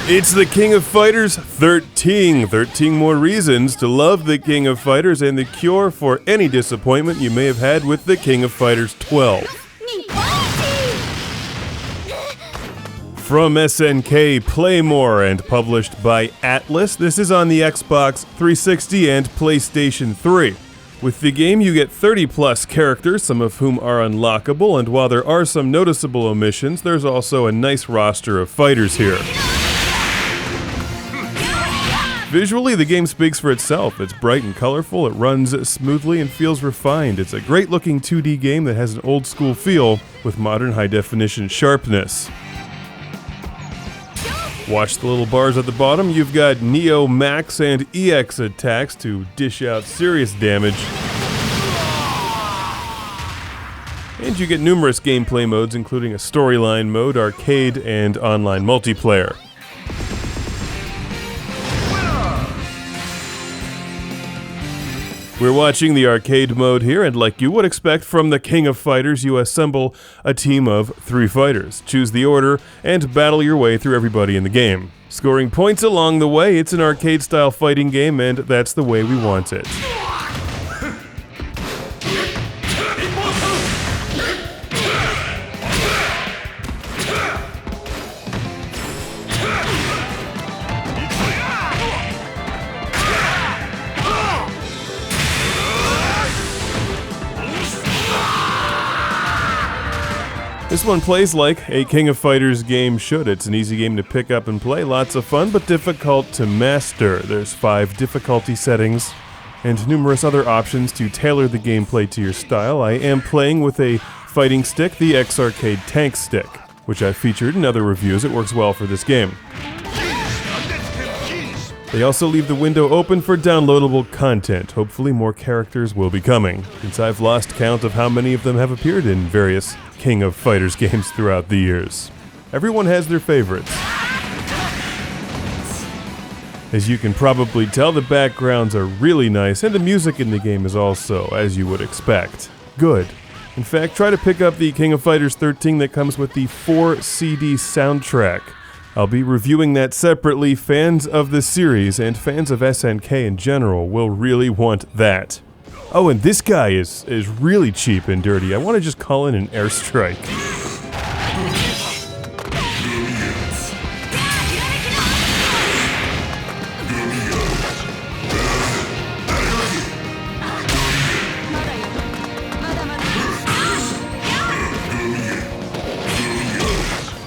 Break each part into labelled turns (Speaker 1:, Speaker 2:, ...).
Speaker 1: It's the King of Fighters 13. 13 more reasons to love the King of Fighters and the cure for any disappointment you may have had with the King of Fighters 12. From SNK Playmore and published by Atlus, this is on the Xbox 360 and PlayStation 3. With the game, you get 30 plus characters, some of whom are unlockable, and while there are some noticeable omissions, there's also a nice roster of fighters here. Visually, the game speaks for itself. It's bright and colorful, it runs smoothly and feels refined. It's a great-looking 2D game that has an old-school feel with modern high-definition sharpness. Watch the little bars at the bottom. You've got Neo, Max, and EX attacks to dish out serious damage. And you get numerous gameplay modes, including a storyline mode, arcade, and online multiplayer. We're watching the arcade mode here, and like you would expect from the King of Fighters, you assemble a team of 3 fighters. Choose the order, and battle your way through everybody in the game. Scoring points along the way, it's an arcade-style fighting game, and that's the way we want it. This one plays like a King of Fighters game should. It's an easy game to pick up and play, lots of fun, but difficult to master. There's 5 difficulty settings and numerous other options to tailor the gameplay to your style. I am playing with a fighting stick, the X-Arcade Tank Stick, which I've featured in other reviews. It works well for this game. They also leave the window open for downloadable content. Hopefully more characters will be coming, since I've lost count of how many of them have appeared in various King of Fighters games throughout the years. Everyone has their favorites. As you can probably tell, the backgrounds are really nice, and the music in the game is also, as you would expect, good. In fact, try to pick up the King of Fighters 13 that comes with the 4-CD soundtrack. I'll be reviewing that separately. Fans of the series and fans of SNK in general will really want that. Oh, and this guy is really cheap and dirty. I want to just call in an airstrike.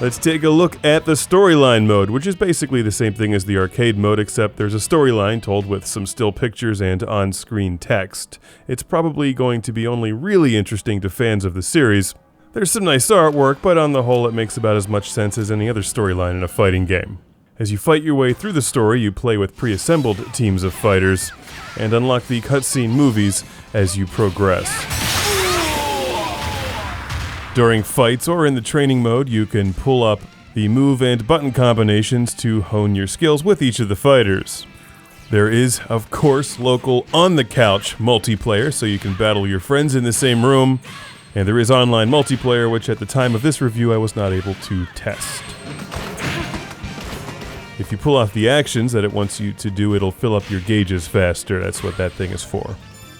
Speaker 1: Let's take a look at the storyline mode, which is basically the same thing as the arcade mode, except there's a storyline told with some still pictures and on-screen text. It's probably going to be only really interesting to fans of the series. There's some nice artwork, but on the whole it makes about as much sense as any other storyline in a fighting game. As you fight your way through the story, you play with pre-assembled teams of fighters, and unlock the cutscene movies as you progress. During fights or in the training mode, you can pull up the move and button combinations to hone your skills with each of the fighters. There is, of course, local on-the-couch multiplayer, so you can battle your friends in the same room, and there is online multiplayer, which at the time of this review I was not able to test. If you pull off the actions that it wants you to do, it'll fill up your gauges faster. That's what that thing is for.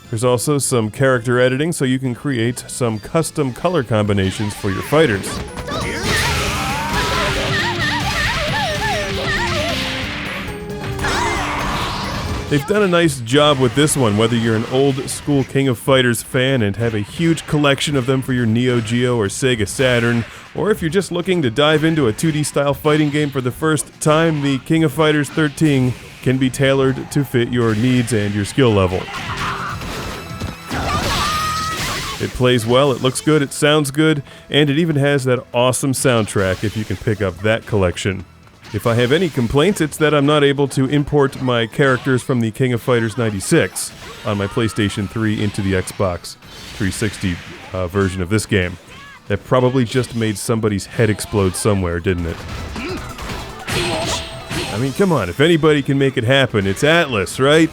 Speaker 1: There's also some character editing, so you can create some custom color combinations for your fighters. They've done a nice job with this one, whether you're an old-school King of Fighters fan and have a huge collection of them for your Neo-Geo or Sega Saturn, or if you're just looking to dive into a 2D-style fighting game for the first time, the King of Fighters 13 can be tailored to fit your needs and your skill level. It plays well, it looks good, it sounds good, and it even has that awesome soundtrack if you can pick up that collection. If I have any complaints, it's that I'm not able to import my characters from the King of Fighters 96 on my PlayStation 3 into the Xbox 360 version of this game. That probably just made somebody's head explode somewhere, didn't it? I mean, come on, if anybody can make it happen, it's Atlus, right?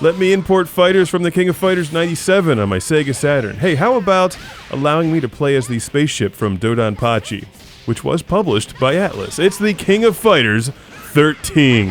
Speaker 1: Let me import fighters from the King of Fighters 97 on my Sega Saturn. Hey, how about allowing me to play as the spaceship from Dodonpachi, which was published by Atlus? It's the King of Fighters 13.